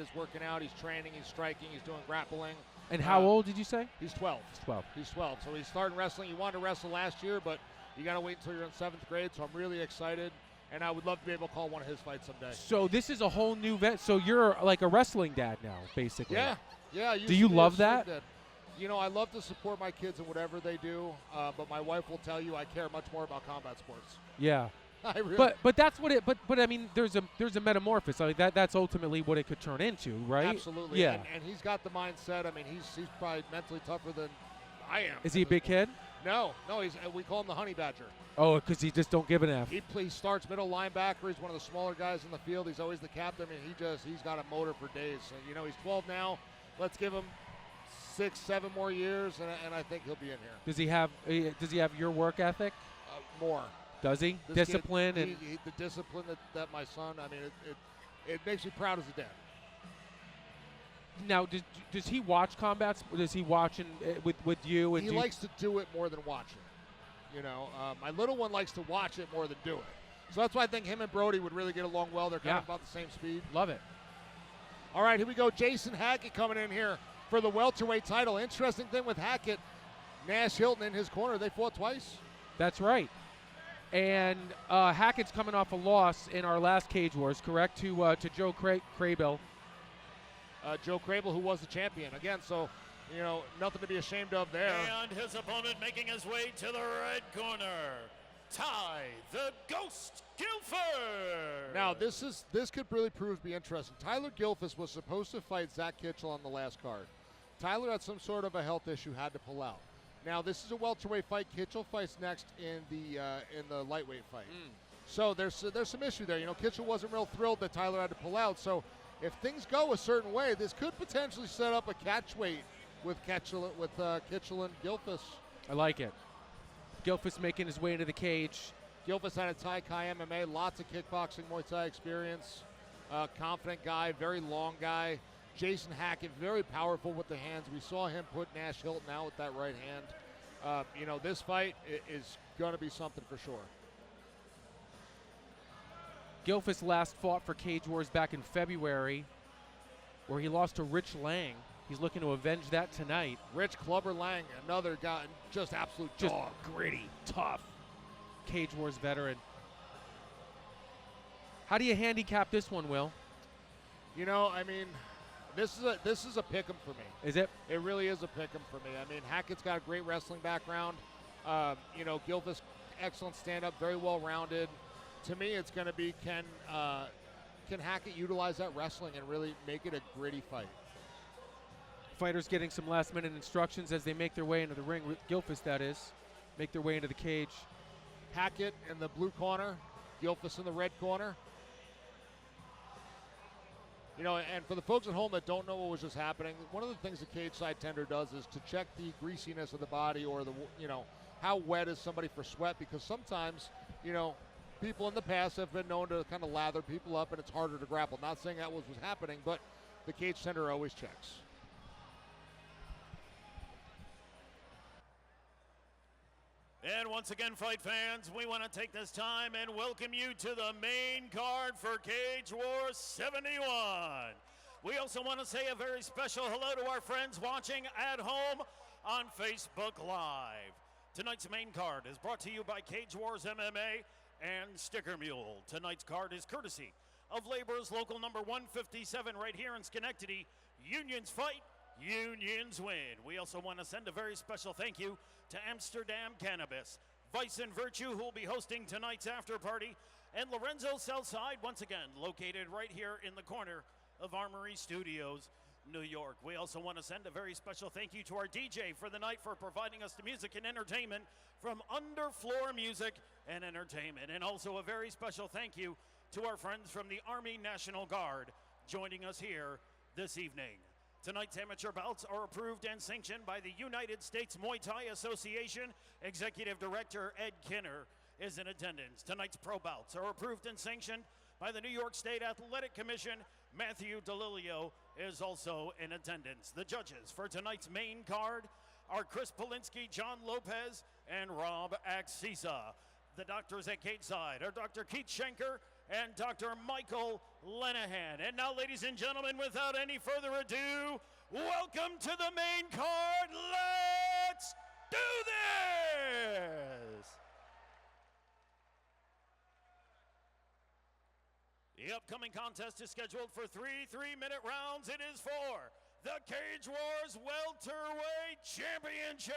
is working out. He's training. He's striking. He's doing grappling. And how old did you say? He's 12. He's 12. He's 12. So he's starting wrestling. He wanted to wrestle last year, but you got to wait until you're in 7th grade. So I'm really excited, and I would love to be able to call one of his fights someday. So this is a whole new vet. So you're like a wrestling dad now, basically. Yeah. Yeah. Do you love that? You know, I love to support my kids in whatever they do, but my wife will tell you I care much more about combat sports. Yeah. I really But that's what it. But I mean, there's a metamorphosis. Like that's ultimately what it could turn into, right? Absolutely. Yeah. And he's got the mindset. I mean, he's probably mentally tougher than I am. Is he a big kid? No. We call him the honey badger. Oh, because he just don't give an F. He starts middle linebacker. He's one of the smaller guys in the field. He's always the captain. I mean, he's got a motor for days. So, you know, he's 12 now. Let's give him 6-7 more years, and I think he'll be in here. Does he have your work ethic? More. Does he? This Discipline kid, the discipline that my son. I mean, it makes me proud as a dad. Now, does he watch combat? Does he watch with you? And he likes to do it more than watch it. You know, my little one likes to watch it more than do it. So that's why I think him and Brody would really get along well. They're kind of about the same speed. Love it. All right, here we go. Jayson Hackett coming in here for the welterweight title. Interesting thing with Hackett, Nash Hilton in his corner. They fought twice. That's right. And Hackett's coming off a loss in our last Cage Wars, correct, to Joe Crable. Joe Crable, who was the champion. Again, so, you know, nothing to be ashamed of there. And his opponent making his way to the red corner, Ty the Ghost Gilfus. Now, this could really prove to be interesting. Tyler Gilfus was supposed to fight Zach Kitchell on the last card. Tyler had some sort of a health issue, had to pull out. Now, this is a welterweight fight. Kitchell fights next in the lightweight fight. So there's some issue there. You know, Kitchell wasn't real thrilled that Tyler had to pull out. So if things go a certain way, this could potentially set up a catchweight with Kitchell and Gilfus. I like it. Gilfus making his way into the cage. Gilfus had a Thai Kai MMA, lots of kickboxing, Muay Thai experience. Confident guy, very long guy. Jayson Hackett, very powerful with the hands. We saw him put Nash Hilton out with that right hand. You know, this fight is going to be something for sure. Gilfus last fought for Cage Wars back in February, where he lost to Rich Lang. He's looking to avenge that tonight. Rich Clubber Lang, another guy, just absolute dog. Gritty, tough Cage Wars veteran. How do you handicap this one, Will? You know, I mean, this is a pick 'em for me. Is it? It really is a pick 'em for me. I mean, Hackett's got a great wrestling background. You know, Gilfus, excellent stand-up, very well-rounded. To me, it's going to be can Hackett utilize that wrestling and really make it a gritty fight? Fighters getting some last-minute instructions as they make their way into the ring. Gilfus, that is, make their way into the cage. Hackett in the blue corner, Gilfus in the red corner. You know, and for the folks at home that don't know what was just happening, one of the things the cage side tender does is to check the greasiness of the body or the, you know, how wet is somebody for sweat, because sometimes, you know, people in the past have been known to kind of lather people up and it's harder to grapple. Not saying that was happening, but the cage tender always checks. And once again, fight fans, we want to take this time and welcome you to the main card for Cage Wars 71. We also want to say a very special hello to our friends watching at home on Facebook Live. Tonight's main card is brought to you by Cage Wars MMA and Sticker Mule. Tonight's card is courtesy of Labor's Local number 157 right here in Schenectady. Unions fight, unions win. We also want to send a very special thank you to Amsterdam Cannabis, Vice and Virtue, who will be hosting tonight's after party, and Lorenzo Southside, once again, located right here in the corner of Armory Studios, New York. We also want to send a very special thank you to our DJ for the night for providing us the music and entertainment from Underfloor Music and Entertainment. And also a very special thank you to our friends from the Army National Guard joining us here this evening. Tonight's amateur bouts are approved and sanctioned by the United States Muay Thai Association. Executive Director Ed Kinner is in attendance. Tonight's pro bouts are approved and sanctioned by the New York State Athletic Commission. Matthew DeLilio is also in attendance. The judges for tonight's main card are Chris Polinsky, John Lopez, and Rob Axisa. The doctors at cage side are Dr. Keith Schenker and Dr. Michael Lenahan. And now, ladies and gentlemen, without any further ado, welcome to the main card. Let's do this! The upcoming contest is scheduled for 3 3-minute rounds. It is for the Cage Wars Welterweight Championship.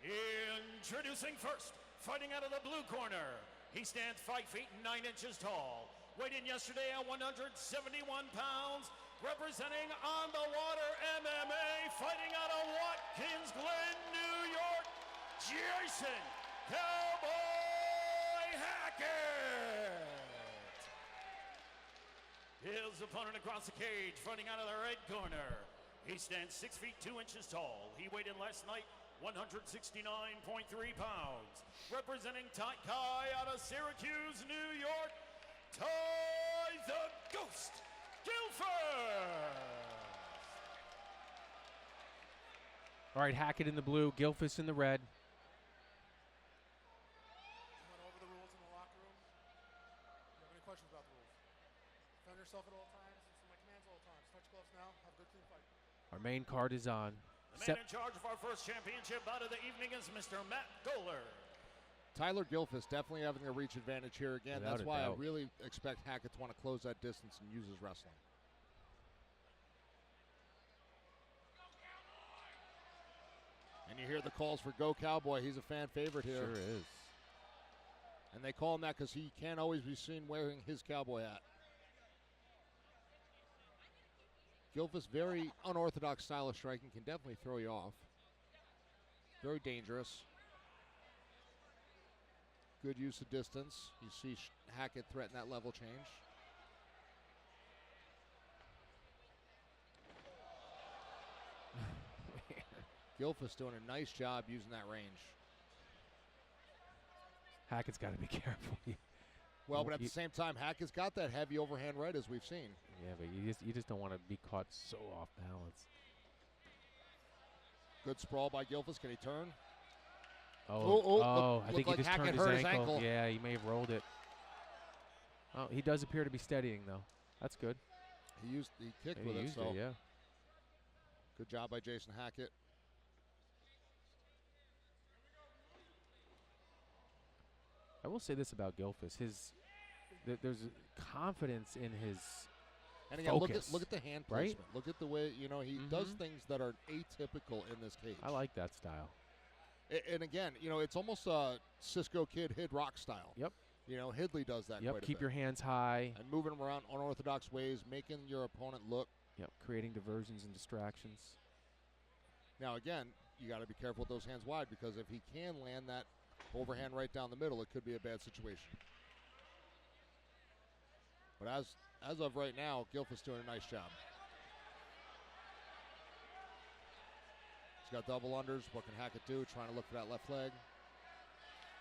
Introducing first, fighting out of the blue corner. He stands 5 feet 9 inches tall. Weighed in yesterday at 171 pounds. Representing On the Water MMA, fighting out of Watkins Glen, New York, Jayson Cowboy Hackett. His opponent across the cage, fighting out of the red corner. He stands 6 feet 2 inches tall. He weighed in last night 169.3 pounds. Representing Ty Kai out of Syracuse, New York, Ty the Ghost Gilfus. All right, Hackett in the blue, Gilfus in the red. Went over the rules in the locker room. Do you have any questions about the rules? Defend yourself at all times. Listen to my commands all the time. Touch gloves now. Have a good clean fight. Our main card is on. The man in charge of our first championship bout of the evening is Mr. Matt Goller. Tyler Gilfus definitely having a reach advantage here again. Without That's a why doubt. I really expect Hackett to want to close that distance and use his wrestling. And you hear the calls for Go Cowboy. He's a fan favorite here. Sure is. And they call him that because he can't always be seen wearing his cowboy hat. Gilfus, very unorthodox style of striking, can definitely throw you off. Very dangerous. Good use of distance. You see Hackett threaten that level change. Gilfus doing a nice job using that range. Hackett's got to be careful. Well, but at the same time, Hackett's got that heavy overhand right, as we've seen. Yeah, but you just don't want to be caught so off balance. Good sprawl by Gilfus. Can he turn? I think he like just Hackett turned hurt his his ankle. ankle. Yeah, he may have rolled it. Oh, he does appear to be steadying, though. That's good. He kicked with He it, used so it, yeah. good job by Jayson Hackett. I will say this about Gilfus. There's confidence in his And again, focus, look at the hand right? placement. Look at the way, he does things that are atypical in this cage. I like that style. And again, it's almost a Cisco Kid Hid Rock style. Yep. Hidley does that Yep, quite a keep bit. your hands high. And moving them around unorthodox ways, making your opponent look. Yep, creating diversions and distractions. Now, again, you got to be careful with those hands wide because if he can land that overhand right down the middle, it could be a bad situation. But as of right now, Gilfus doing a nice job. He's got double unders. What can Hackett do? Trying to look for that left leg.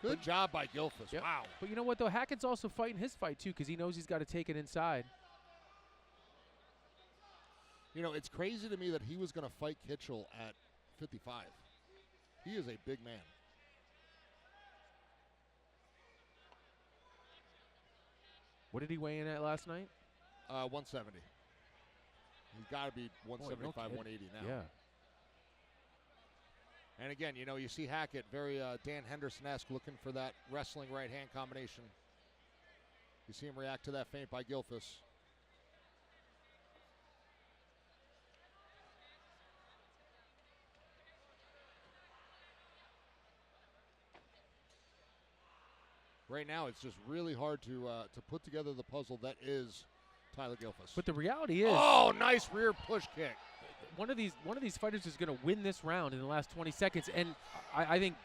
Good job by Gilfus. Yep. Wow. But you know what, though? Hackett's also fighting his fight, too, because he knows he's got to take it inside. It's crazy to me that he was going to fight Kitchell at 55. He is a big man. What did he weigh in at last night? 170. He's got to be 175, kidding. 180 now. Yeah. And again, you see Hackett very Dan Henderson-esque, looking for that wrestling right-hand combination. You see him react to that feint by Gilfus. Right now, it's just really hard to put together the puzzle that is Tyler Gilfus. But the reality is, oh, nice rear push kick. one of these fighters is going to win this round in the last 20 seconds, and I think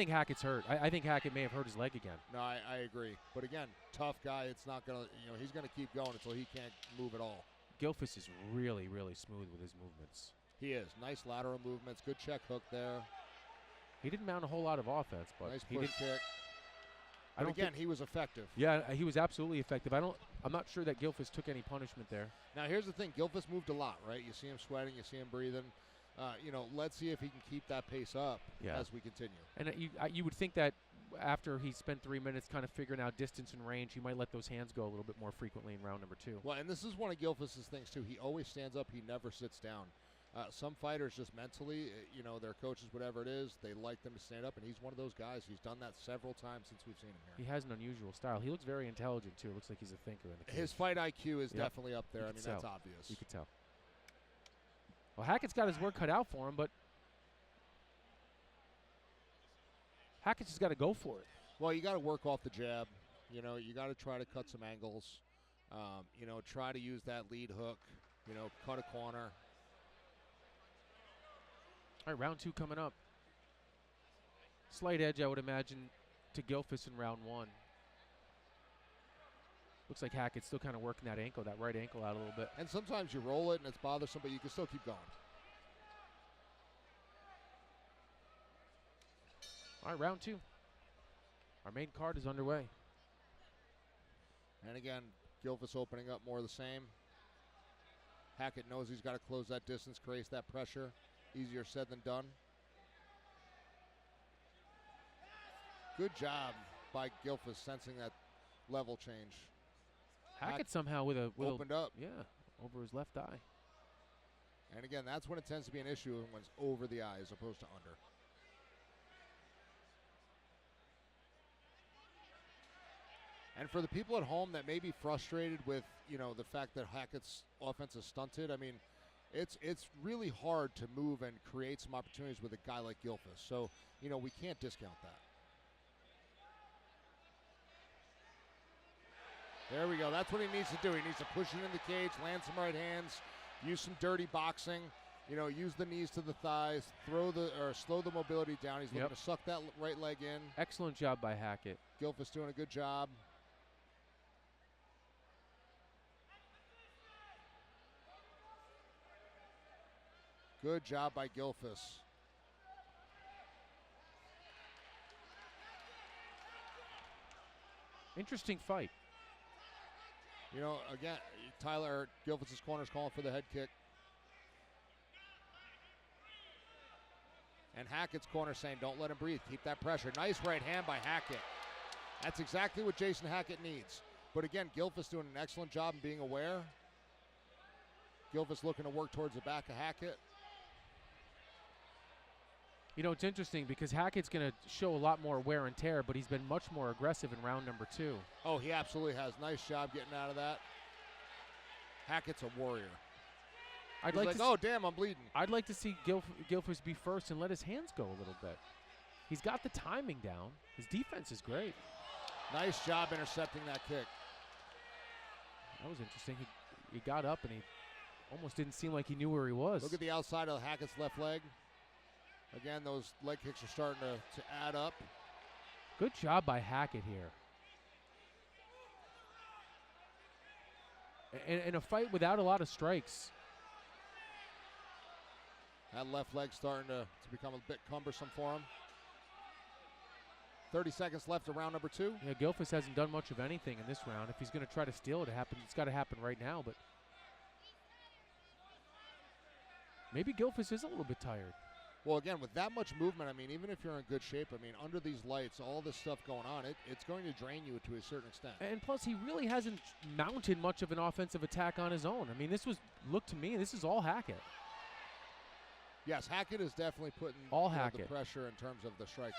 Hackett's hurt. I think Hackett may have hurt his leg again. No, I agree. But again, tough guy. It's not gonna, he's gonna keep going until he can't move at all. Gilfus is really, really smooth with his movements. He is. Nice lateral movements. Good check hook there. He didn't mount a whole lot of offense, but Nice he push did. kick. I don't again, think, he was effective. yeah, he was absolutely effective. I'm not sure that Gilfus took any punishment there. Now, here's the thing. Gilfus moved a lot, right? You see him sweating. You see him breathing. Let's see if he can keep that pace up as we continue. And you would think that after he spent 3 minutes kind of figuring out distance and range, he might let those hands go a little bit more frequently in round number 2. Well, and this is one of Gilfus's things, too. He always stands up. He never sits down. Some fighters just mentally, their coaches, whatever it is, they like them to stand up, and he's one of those guys. He's done that several times since we've seen him here. He has an unusual style. He looks very intelligent, too. Looks like he's a thinker in the cage. His fight IQ is definitely up there. I mean, that's obvious. You could tell. Well, Hackett's got his work cut out for him, but Hackett's just got to go for it. Well, you got to work off the jab. You got to try to cut some angles. Try to use that lead hook. Cut a corner. All right, round 2 coming up. Slight edge, I would imagine, to Gilfus in round 1. Looks like Hackett's still kind of working that ankle, that right ankle out a little bit. And sometimes you roll it and it's bothersome, but you can still keep going. All right, round 2. Our main card is underway. And again, Gilfus opening up more of the same. Hackett knows he's got to close that distance, create that pressure. Easier said than done. Good job by Gilfus sensing that level change. Hackett somehow with opened up. Yeah, over his left eye. And again, that's when it tends to be an issue, when it's over the eye as opposed to under. And for the people at home that may be frustrated with, the fact that Hackett's offense is stunted, I mean, it's really hard to move and create some opportunities with a guy like Gilfus. So, we can't discount that. There we go. That's what he needs to do. He needs to push it in the cage, land some right hands, use some dirty boxing, use the knees to the thighs, slow the mobility down. He's looking to suck that right leg in. Excellent job by Hackett. Gilfus doing a good job. Good job by Gilfus. Interesting fight. Again, Gilfus's corner's calling for the head kick. And Hackett's corner saying, don't let him breathe. Keep that pressure. Nice right hand by Hackett. That's exactly what Jayson Hackett needs. But again, Gilfus doing an excellent job in being aware. Gilfus looking to work towards the back of Hackett. It's interesting because Hackett's going to show a lot more wear and tear, but he's been much more aggressive in round number 2. Oh, he absolutely has. Nice job getting out of that. Hackett's a warrior. Oh, damn, I'm bleeding. I'd like to see Gilfus be first and let his hands go a little bit. He's got the timing down. His defense is great. Nice job intercepting that kick. That was interesting. He got up and he almost didn't seem like he knew where he was. Look at the outside of Hackett's left leg. Again, those leg kicks are starting to add up. Good job by Hackett here. In a fight without a lot of strikes. That left leg starting to become a bit cumbersome for him. 30 seconds left of round number 2. Yeah, Gilfus hasn't done much of anything in this round. If he's going to try to steal it, it's got to happen right now. But maybe Gilfus is a little bit tired. Well, again, with that much movement, I mean, even if you're in good shape, I mean, under these lights, all this stuff going on, it's going to drain you to a certain extent. And plus, he really hasn't mounted much of an offensive attack on his own. I mean, this is all Hackett. Yes, Hackett is definitely putting the pressure in terms of the striking.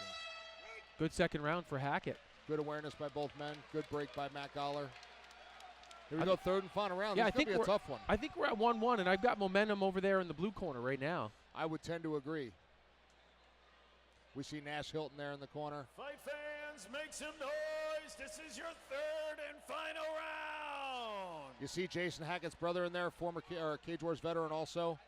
Good second round for Hackett. Good awareness by both men. Good break by Matt Goller. Here we go, third and final round. Yeah, This is going to be a tough one. I think we're at 1-1, and I've got momentum over there in the blue corner right now. I would tend to agree. We see Nash Hilton there in the corner. Fight fans, make some noise. This is your third and final round. You see Jayson Hackett's brother in there, former Cage Wars veteran also.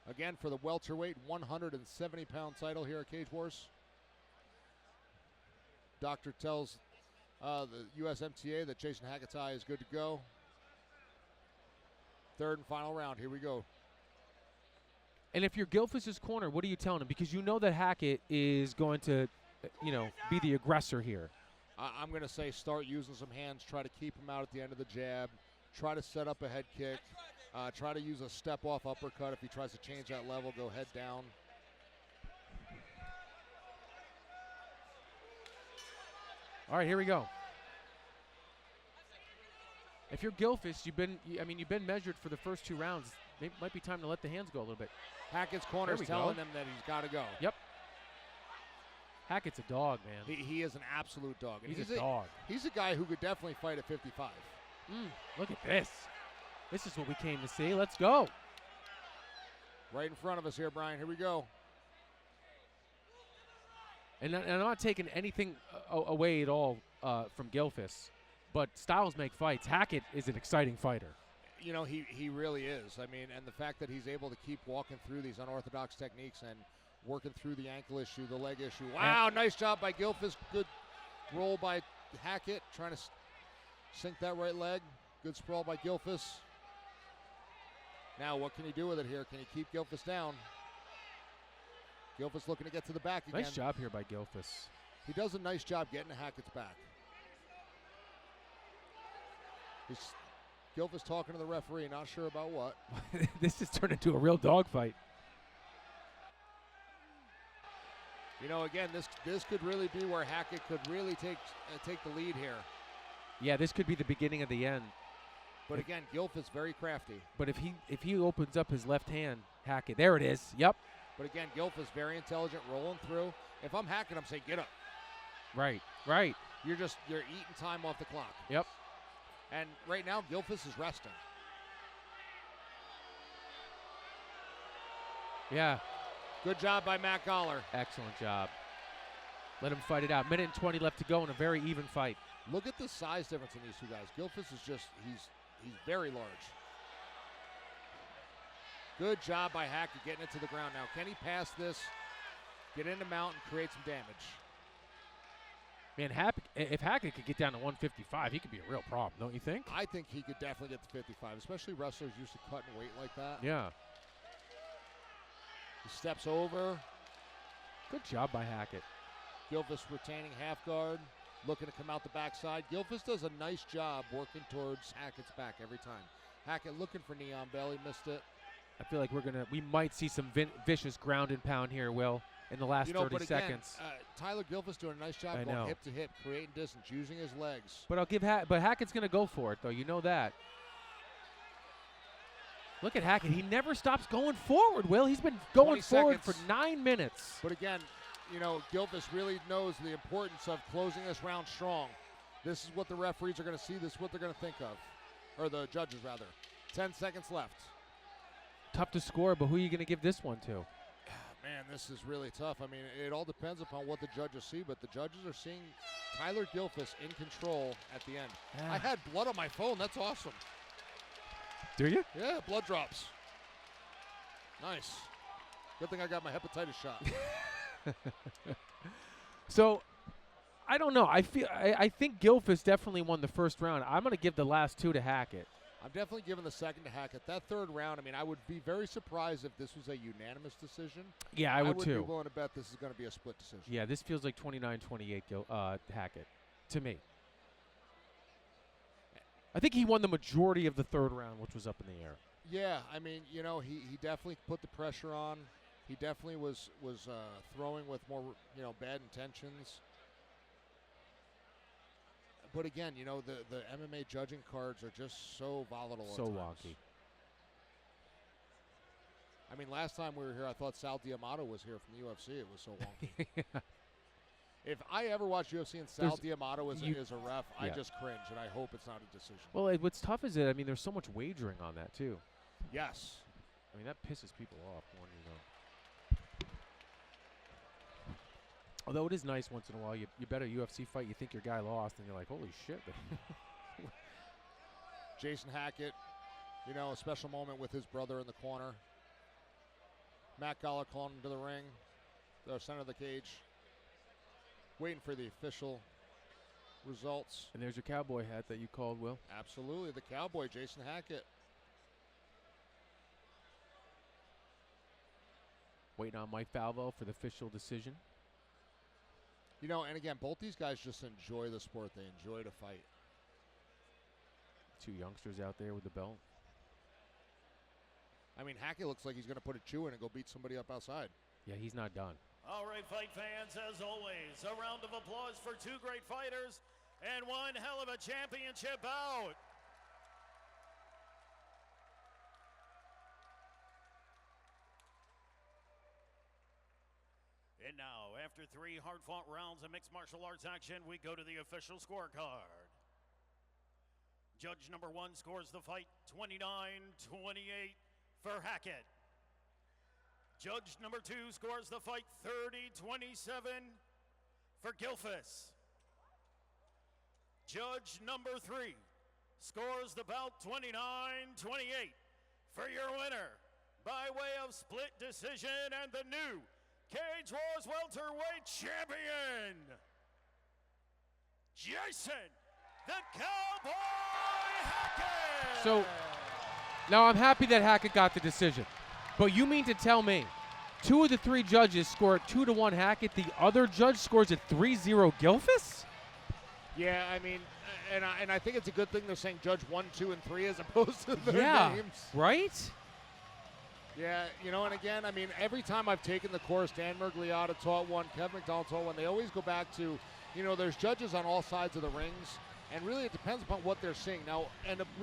Again, for the welterweight 170-pound title here at Cage Wars. Doctor tells the USMTA that Jayson Hackett's eye is good to go. Third and final round. Here we go. And if you're Gilfus's corner, what are you telling him? Because you know that Hackett is going to, be the aggressor here. I'm going to say start using some hands. Try to keep him out at the end of the jab. Try to set up a head kick. Try to use a step-off uppercut. If he tries to change that level, go head down. All right, here we go. If you're Gilfus, you've been measured for the first 2 rounds. It might be time to let the hands go a little bit. Hackett's corner's telling him that he's got to go. Yep. Hackett's a dog, man. He is an absolute dog. And he's a dog. He's a guy who could definitely fight at 55. Look at this. This is what we came to see. Let's go. Right in front of us here, Brian. Here we go. And I'm not taking anything away at all from Gilfus, but styles make fights. Hackett is an exciting fighter. You know, he really is. I mean, and the fact that he's able to keep walking through these unorthodox techniques and working through the ankle issue, the leg issue. Wow, nice job by Gilfus. Good roll by Hackett, trying to sink that right leg. Good sprawl by Gilfus. Now, what can he do with it here? Can he keep Gilfus down? Gilfus looking to get to the back again. Nice job here by Gilfus. He does a nice job getting to Hackett's back. Gilfus talking to the referee, not sure about what. This has turned into a real dogfight. You know, again, this could really be where Hackett could really take the lead here. Yeah, this could be the beginning of the end. But again, Gilfus very crafty. But if he opens up his left hand, Hackett, there it is. Yep. But again, Gilfus very intelligent, rolling through. If I'm Hackett, I'm saying get up. Right. You're eating time off the clock. Yep. And right now, Gilfus is resting. Yeah. Good job by Matt Goller. Excellent job. Let him fight it out. Minute and 20 left to go in a very even fight. Look at the size difference in these two guys. Gilfus is he's very large. Good job by Hackett getting it to the ground. Now, can he pass this, get into mount, and create some damage? Man, if Hackett could get down to 155, he could be a real problem, don't you think? I think he could definitely get to 55, especially wrestlers used to cutting weight like that. Yeah. He steps over. Good job by Hackett. Gilfus retaining half guard, looking to come out the backside. Gilfus does a nice job working towards Hackett's back every time. Hackett looking for knee on belly, missed it. I feel like we might see some vicious ground and pound here, Will, in the last 30 again, seconds. Tyler Gilfus doing a nice job going hip to hip, creating distance, using his legs. But but Hackett's going to go for it, though. You know that. Look at Hackett. He never stops going forward, Will. He's been going forward for 9 minutes. But again, you know, Gilfus really knows the importance of closing this round strong. This is what the referees are going to see. This is what they're going to think of. Or the judges, rather. 10 seconds left. Tough to score, but who are you going to give this one to? Man, this is really tough. I mean, it all depends upon what the judges see, but the judges are seeing Tyler Gilfus in control at the end. Yeah. I had blood on my phone. That's awesome. Do you? Yeah, blood drops. Nice. Good thing I got my hepatitis shot. So, I don't know. I think Gilfus definitely won the first round. I'm going to give the last 2 to Hackett. I'm definitely giving the second to Hackett. That third round, I mean, I would be very surprised if this was a unanimous decision. Yeah, I would too. I would be willing to bet this is going to be a split decision. Yeah, this feels like 29-28 Hackett to me. I think he won the majority of the third round, which was up in the air. Yeah, I mean, you know, he definitely put the pressure on. He definitely was throwing with more, you know, bad intentions. But again, you know, the MMA judging cards are just so volatile. So at times. wonky. I mean, last time we were here, I thought Sal D'Amato was here from the UFC. It was so wonky. Yeah. If I ever watch UFC and Sal D'Amato is a ref, I just cringe, and I hope it's not a decision. Well, what's tough is that, I mean, there's so much wagering on that, too. Yes. I mean, that pisses people off more than you know. Although it is nice once in a while, you bet a UFC fight, you think your guy lost, and you're like, holy shit. Jayson Hackett, you know, a special moment with his brother in the corner. Matt Goller calling him to the ring, the center of the cage, waiting for the official results. And there's your cowboy hat that you called, Will. Absolutely, the cowboy, Jayson Hackett. Waiting on Mike Falvo for the official decision. You know, and again, both these guys just enjoy the sport. They enjoy to fight. 2 youngsters out there with the belt. I mean, Hackett looks like he's going to put a chew in and go beat somebody up outside. Yeah, he's not done. All right, fight fans, as always, a round of applause for two great fighters and one hell of a championship bout. And now, after 3 hard-fought rounds of mixed martial arts action, we go to the official scorecard. Judge number 1 scores the fight 29-28 for Hackett. Judge number 2 scores the fight 30-27 for Gilfus. Judge number 3 scores the bout 29-28 for your winner by way of split decision and the new Cage Wars Welterweight Champion, Jayson, the Cowboy Hackett! So, now I'm happy that Hackett got the decision. But you mean to tell me 2 of the 3 judges score 2-1 Hackett, the other judge scores at 3-0 Gilfus? Yeah, I mean, and I think it's a good thing they're saying Judge 1, 2, and 3 as opposed to their names. Right? Yeah, you know, and again, I mean, every time I've taken the course, Dan Mergliotta taught one, Kevin McDonald taught one, they always go back to, you know, there's judges on all sides of the rings, and really it depends upon what they're seeing. Now, and a really